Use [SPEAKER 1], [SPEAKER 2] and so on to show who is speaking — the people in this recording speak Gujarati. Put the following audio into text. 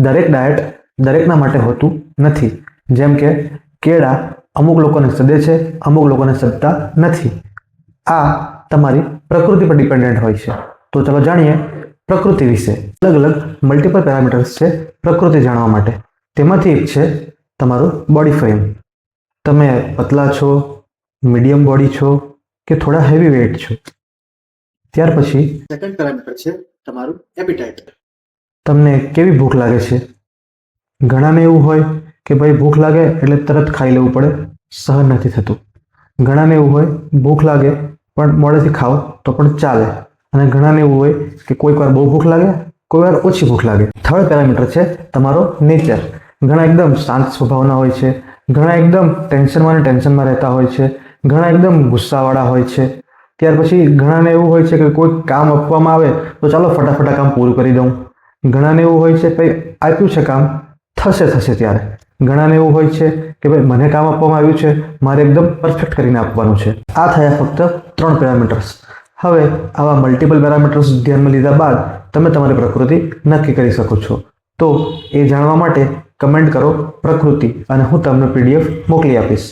[SPEAKER 1] દરેક ડાયટ દરેકના માટે હોતું નથી. જેમ કે કેળા અમુક લોકોને સદે છે, અમુક લોકોને સદતા નથી. આ તમારી પ્રકૃતિ પર ડિપેન્ડન્ટ હોય છે. તો ચાલો જાણીએ પ્રકૃતિ વિશે. અલગ અલગ મલ્ટિપલ પેરામીટર્સ છે પ્રકૃતિ જાણવા માટે. તેમાંથી એક છે તમારું બોડી ફ્રેમ. તમે પતલા છો, મીડિયમ બોડી છો કે થોડા હેવી વેઇટ છો. ત્યાર પછી સેકન્ડ પેરામીટર છે તમારું એપીટાઇટ. તમને કેવી ભૂખ લાગે છે? ઘણાને એવું હોય કે ભાઈ ભૂખ લાગે એટલે તરત ખાઈ લેવું પડે, સહન નથી થતું. ઘણાને એવું હોય ભૂખ લાગે પણ મોડેથી ખાવ તો પણ ચાલે. અને ઘણાને એવું હોય કે કોઈક વાર બહુ ભૂખ લાગે, કોઈ વાર ઓછી ભૂખ લાગે. થર્ડ પેરામીટર છે તમારો નેચર. ઘણા એકદમ શાંત સ્વભાવના હોય છે, ઘણા એકદમ ટેન્શનમાં રહેતા હોય છે, ઘણા એકદમ ગુસ્સાવાળા હોય છે. ત્યાર પછી ઘણાને એવું હોય છે કે કોઈ કામ આપવામાં આવે તો ચાલો ફટાફટ કામ પૂરું કરી દઉં. ઘણાને એવું હોય છે ભાઈ આપ્યું છે કામ, થશે ત્યારે. ઘણાને એવું હોય છે કે ભાઈ મને કામ આપવામાં આવ્યું છે, મારે એકદમ પરફેક્ટ કરીને આપવાનું છે. આ થયા ફક્ત 3 પેરામીટર્સ. હવે આવા મલ્ટિપલ પેરામીટર્સ ધ્યાનમાં લીધા બાદ તમે તમારી પ્રકૃતિ નક્કી કરી શકો છો. તો એ જાણવા માટે કમેન્ટ કરો પ્રકૃતિ અને હું તમને PDF મોકલી આપીશ.